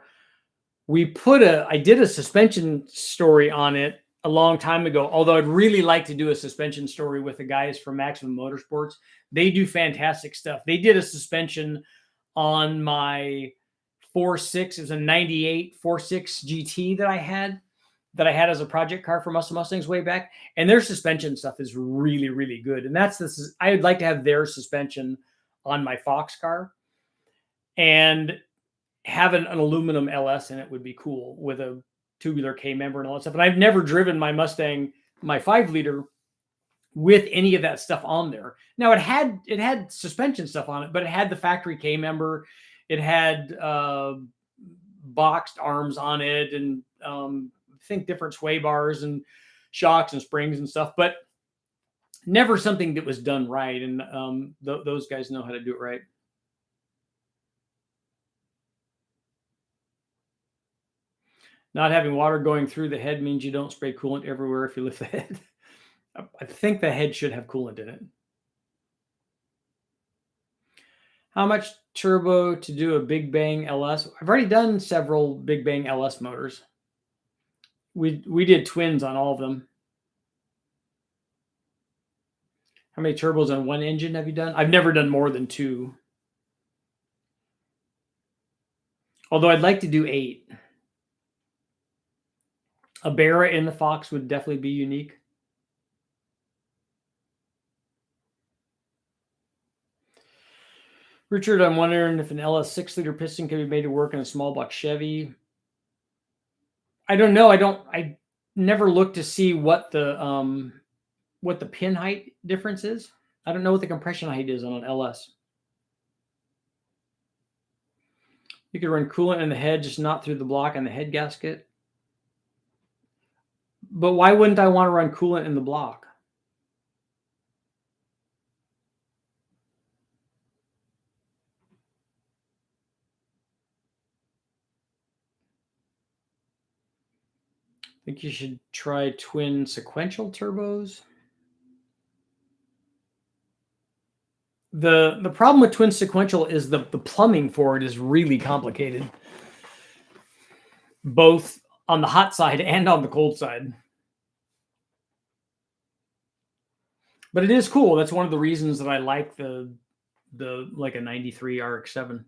I did a suspension story on it a long time ago, although I'd really like to do a suspension story with the guys from Maximum Motorsports. They do fantastic stuff. They did a suspension on my 4.6. It was a 98 4.6 GT that I had as a project car for Muscle Mustangs way back. And their suspension stuff is really, really good. And I would like to have their suspension on my Fox car, and have an aluminum LS in it would be cool with a tubular K member and all that stuff. And I've never driven my Mustang, my 5-liter, with any of that stuff on there. Now it had suspension stuff on it, but it had the factory K member. It had boxed arms on it, and I think different sway bars and shocks and springs and stuff, but never something that was done right. And those guys know how to do it right. Not having water going through the head means you don't spray coolant everywhere if you lift the head. I think the head should have coolant in it. How much turbo to do a Big Bang LS? I've already done several Big Bang LS motors. We did twins on all of them. How many turbos on one engine have you done? I've never done more than 2. Although I'd like to do 8. A Barra in the Fox would definitely be unique. Richard, I'm wondering if an LS 6-liter piston can be made to work in a small block Chevy. I don't know. I never looked to see what the pin height difference is. I don't know what the compression height is on an LS. You could run coolant in the head, just not through the block and the head gasket. But why wouldn't I want to run coolant in the block? I think you should try twin sequential turbos. The problem with twin sequential is the plumbing for it is really complicated, both on the hot side and on the cold side. But it is cool. That's one of the reasons that I like the like a 93 RX-7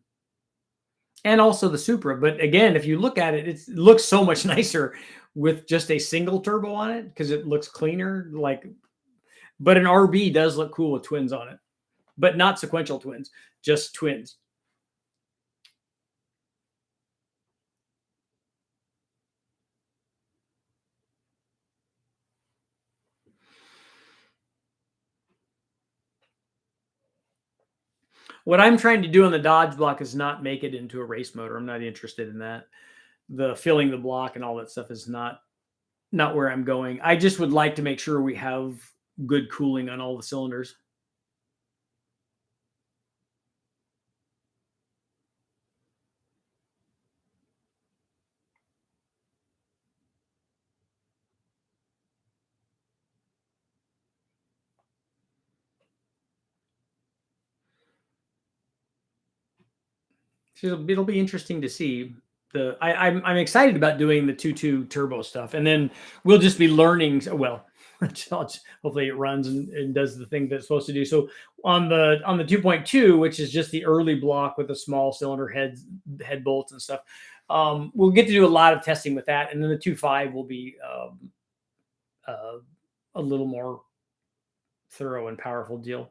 and also the Supra. But again, if you look at it, it looks so much nicer with just a single turbo on it because it looks cleaner. But an RB does look cool with twins on it, but not sequential twins, just twins. What I'm trying to do on the Dodge block is not make it into a race motor. I'm not interested in that. The filling the block and all that stuff is not where I'm going. I just would like to make sure we have good cooling on all the cylinders. So it'll be interesting to see. I'm excited about doing the 2.2 turbo stuff, and then we'll just be learning. Well, hopefully it runs and does the thing that it's supposed to do. So on the 2.2, which is just the early block with the small cylinder head bolts and stuff, we'll get to do a lot of testing with that, and then the 2.5 will be a little more thorough and powerful deal.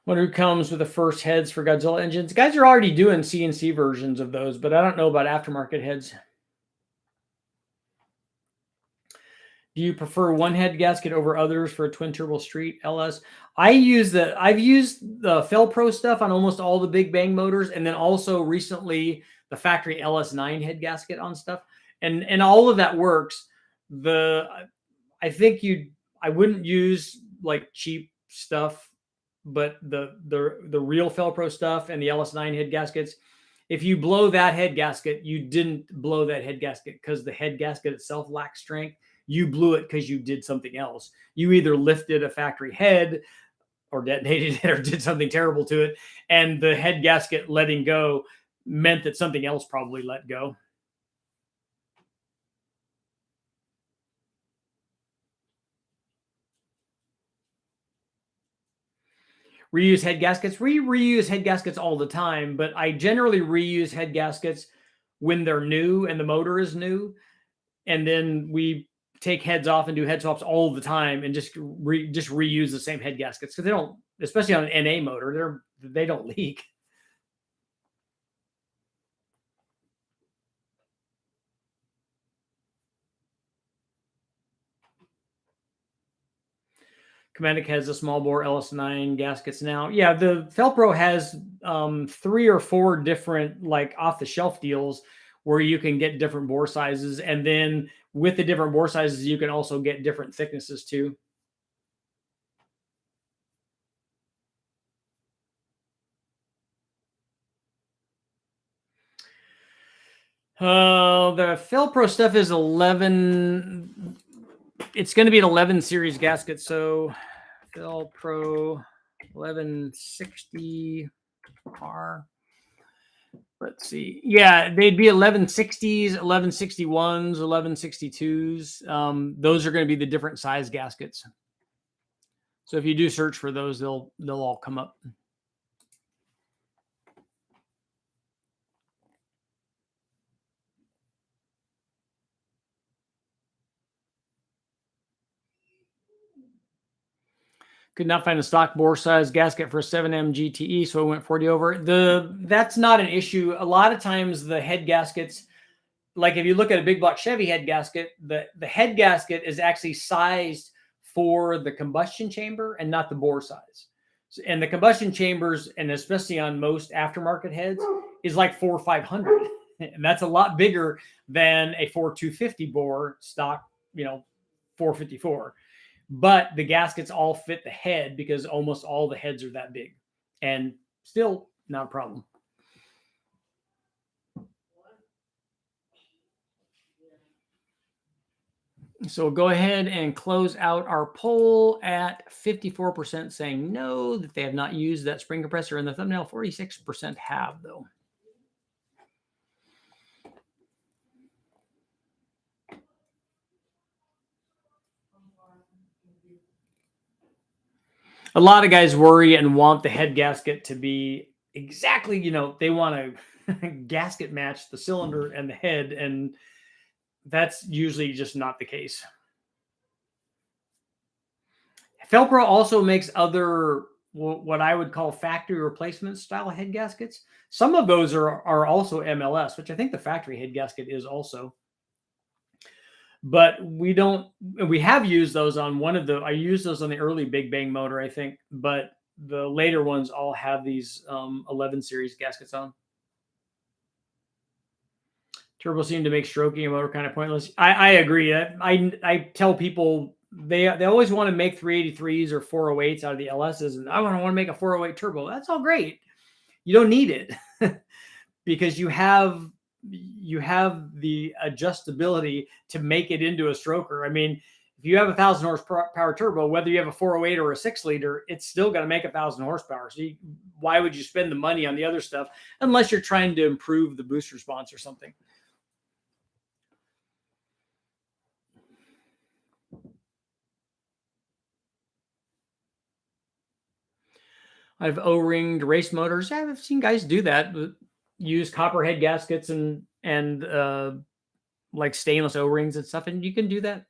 Wonder who comes with the first heads for Godzilla engines. Guys are already doing CNC versions of those, but I don't know about aftermarket heads. Do you prefer one head gasket over others for a twin turbo street LS? I've used the Felpro stuff on almost all the Big Bang motors, and then also recently the factory LS9 head gasket on stuff, and all of that works. I wouldn't use like cheap stuff, but the real Felpro stuff and the LS9 head gaskets, if you blow that head gasket, you didn't blow that head gasket because the head gasket itself lacks strength. You blew it because you did something else. You either lifted a factory head or detonated it or did something terrible to it. And the head gasket letting go meant that something else probably let go. Reuse head gaskets. We reuse head gaskets all the time, but I generally reuse head gaskets when they're new and the motor is new. And then we take heads off and do head swaps all the time and just reuse the same head gaskets because they don't, especially on an NA motor, they don't leak. Comantic has the small bore LS9 gaskets now. Yeah, the Felpro has 3 or 4 different like off the shelf deals where you can get different bore sizes, and then with the different bore sizes, you can also get different thicknesses too. The Felpro stuff is 11. It's going to be an 11 series gasket. So Felpro 1160R. Let's see. Yeah, they'd be 1160s, 1161s, 1162s. Those are going to be the different size gaskets. So if you do search for those, they'll all come up. Could not find a stock bore size gasket for a 7M GTE, so I went 40 over. That's not an issue. A lot of times the head gaskets, like if you look at a big block Chevy head gasket, the head gasket is actually sized for the combustion chamber and not the bore size. And the combustion chambers, and especially on most aftermarket heads, is like 4 or 500, and that's a lot bigger than a 4250 bore stock, 454. But the gaskets all fit the head because almost all the heads are that big, and still not a problem. So we'll go ahead and close out our poll at 54% saying no, that they have not used that spring compressor in the thumbnail. 46% have, though. A lot of guys worry and want the head gasket to be exactly, they want to gasket match the cylinder and the head, and that's usually just not the case. Felpro also makes other, what I would call factory replacement style head gaskets. Some of those are also MLS, which I think the factory head gasket is also. But we have used those on I used those on the early Big Bang motor, I think, but the later ones all have these 11 series gaskets on. Turbo seemed to make stroking a motor kind of pointless. I agree. I tell people they always want to make 383s or 408s out of the LSs, and I want to make a 408 turbo. That's all great. You don't need it because you have the adjustability to make it into a stroker. I mean, if you have 1,000 horsepower turbo, whether you have a 408 or a 6-liter, it's still going to make 1,000 horsepower. So why would you spend the money on the other stuff unless you're trying to improve the boost response or something? I've O-ringed race motors. Yeah, I've seen guys do that. Use copper head gaskets and like stainless O-rings and stuff, and you can do that.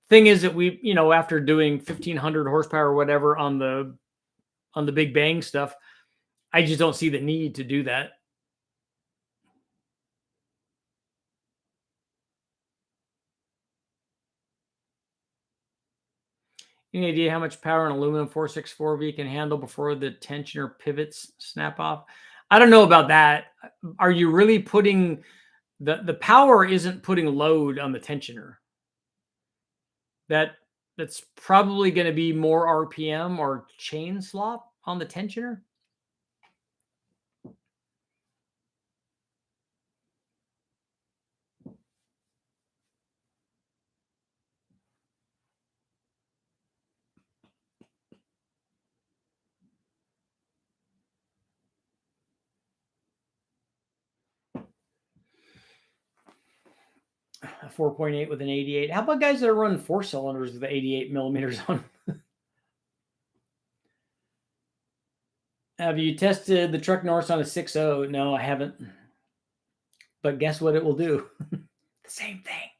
Thing is that we, after doing 1,500 horsepower or whatever on the Big Bang stuff, I just don't see the need to do that. Any idea how much power an aluminum 464V can handle before the tensioner pivots snap off? I don't know about that. Are you really putting the power isn't putting load on the tensioner? That's probably going to be more RPM or chain slop on the tensioner. A 4.8 with an 88. How about guys that are running 4 cylinders with 88 millimeters on? Have you tested the Truck Norris on a 6.0? No, I haven't. But guess what it will do? The same thing.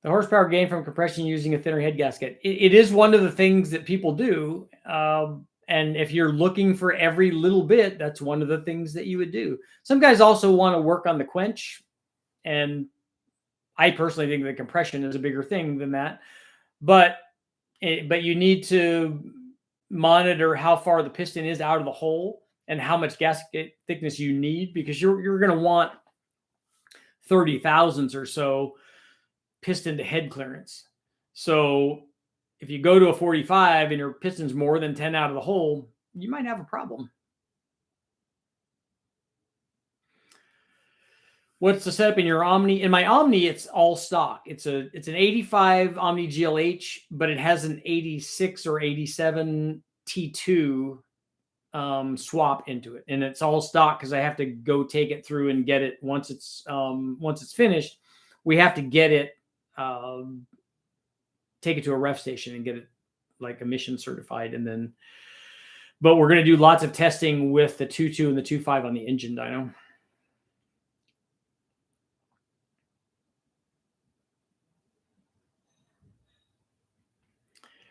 The horsepower gain from compression using a thinner head gasket. It is one of the things that people do. And if you're looking for every little bit, that's one of the things that you would do. Some guys also want to work on the quench. And I personally think the compression is a bigger thing than that. But you need to monitor how far the piston is out of the hole and how much gasket thickness you need, because you're going to want 30 thousandths or so piston to head clearance. So if you go to a 45 and your piston's more than 10 out of the hole, you might have a problem. What's the setup in your Omni? In my Omni, it's all stock. It's an 85 Omni GLH, but it has an 86 or 87 T2 swap into it, and it's all stock because I have to go take it through and get it once it's finished. We have to get it, take it to a ref station and get it like emission certified, and then. But we're going to do lots of testing with the 2.2 and the 2.5 on the engine dyno.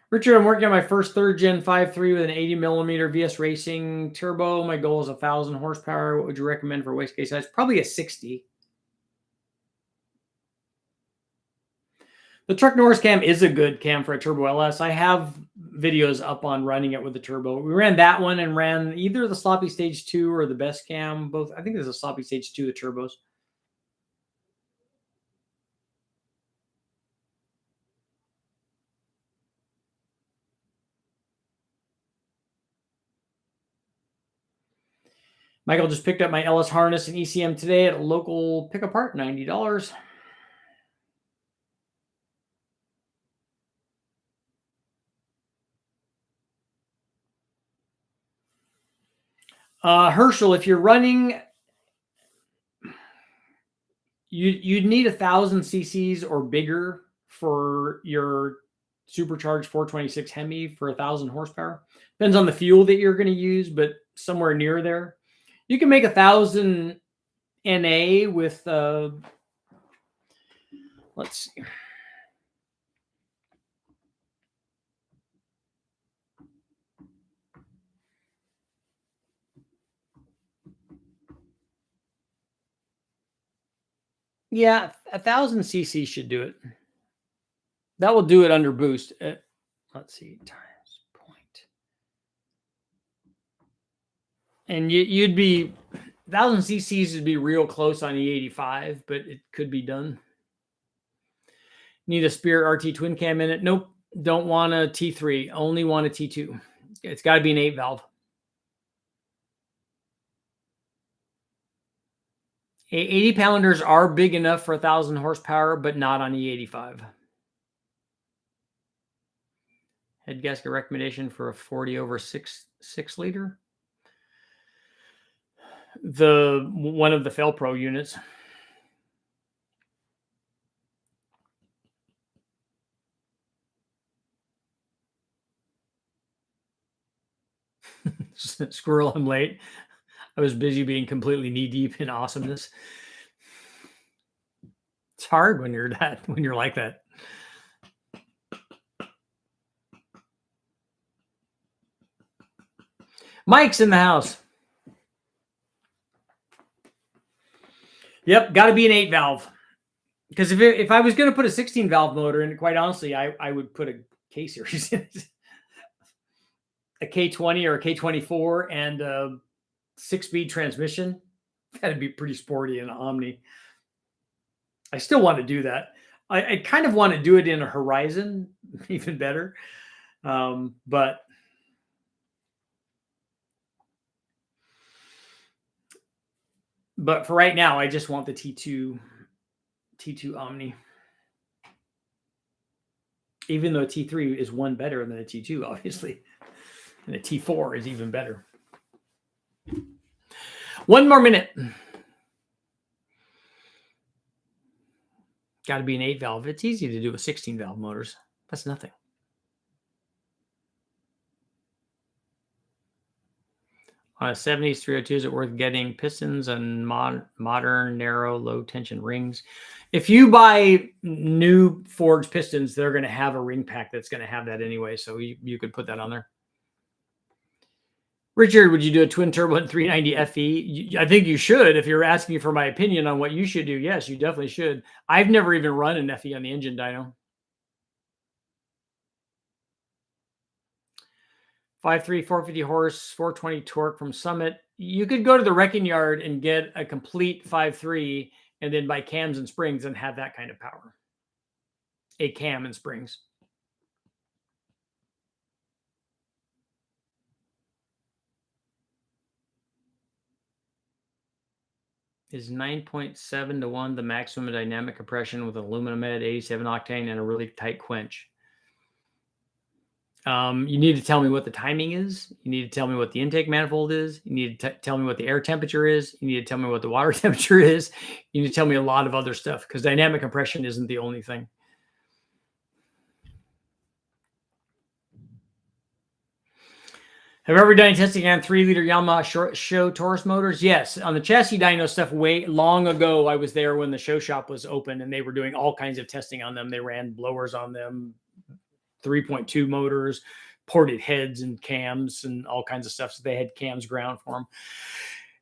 Richard, I'm working on my first third gen 5.3 with an 80 millimeter VS Racing turbo. My goal is 1,000 horsepower. What would you recommend for wastegate size? Probably a 60. The Truck Norris cam is a good cam for a turbo LS. I have videos up on running it with the turbo. We ran that one and ran either the Sloppy Stage 2 or the best cam. Both. I think there's a Sloppy Stage 2, the turbos. Michael just picked up my LS harness and ECM today at a local pick apart, $90. Herschel, if you're running, you'd need 1,000 cc's or bigger for your supercharged 426 Hemi for 1,000 horsepower. Depends on the fuel that you're going to use, but somewhere near there. You can make 1,000 NA with, let's see. Yeah, 1,000 cc should do it. That will do it under boost. Let's see, times point. And you'd be 1,000 cc's would be real close on E85, but it could be done. Need a Spirit RT twin cam in it? Nope. Don't want a T3. Only want a T2. It's got to be an 8 valve. 80 pounders are big enough for 1,000 horsepower, but not on E85. Head gasket recommendation for a 40 over 6 liter. One of the Felpro units. Squirrel, I'm late. I was busy being completely knee deep in awesomeness. It's hard when you're like that. Mike's in the house. Yep, got to be an 8 valve. Because if I was going to put a 16 valve motor in, quite honestly, I would put a K series in it. A K20 or a K24 and a 6-speed transmission. That'd be pretty sporty in an Omni. I still want to do that. I kind of want to do it in a Horizon, even better. But for right now, I just want the T2 Omni. Even though a T3 is one better than a T2, obviously. And a T4 is even better. One more minute. Got to be an 8 valve. It's easy to do with 16 valve motors. That's nothing. On a 70s 302, is it worth getting pistons and modern narrow low tension rings? If you buy new forged pistons, they're going to have a ring pack that's going to have that anyway. So you could put that on there. Richard, would you do a twin turbo and 390 FE? I think you should. If you're asking for my opinion on what you should do, yes, you definitely should. I've never even run an FE on the engine dyno. 5.3, 450 horse, 420 torque from Summit. You could go to the wrecking yard and get a complete 5.3 and then buy cams and springs and have that kind of power. A cam and springs. Is 9.7 to 1 the maximum dynamic compression with aluminum at 87 octane and a really tight quench? You need to tell me what the timing is. You need to tell me what the intake manifold is. You need to tell me what the air temperature is. You need to tell me what the water temperature is. You need to tell me a lot of other stuff because dynamic compression isn't the only thing. Have you ever done any testing on 3-liter Yamaha show Taurus motors? Yes. On the chassis dyno stuff way long ago, I was there when the show shop was open and they were doing all kinds of testing on them. They ran blowers on them, 3.2 motors, ported heads and cams and all kinds of stuff. So they had cams ground for them.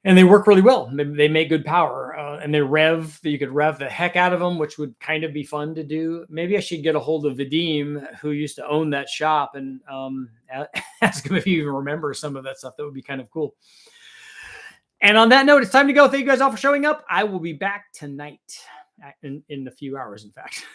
And they work really well. They make good power, and they rev. You could rev the heck out of them, which would kind of be fun to do. Maybe I should get a hold of Vadim, who used to own that shop, and ask him if he even remembers some of that stuff. That would be kind of cool. And on that note, it's time to go. Thank you guys all for showing up. I will be back tonight in a few hours, in fact.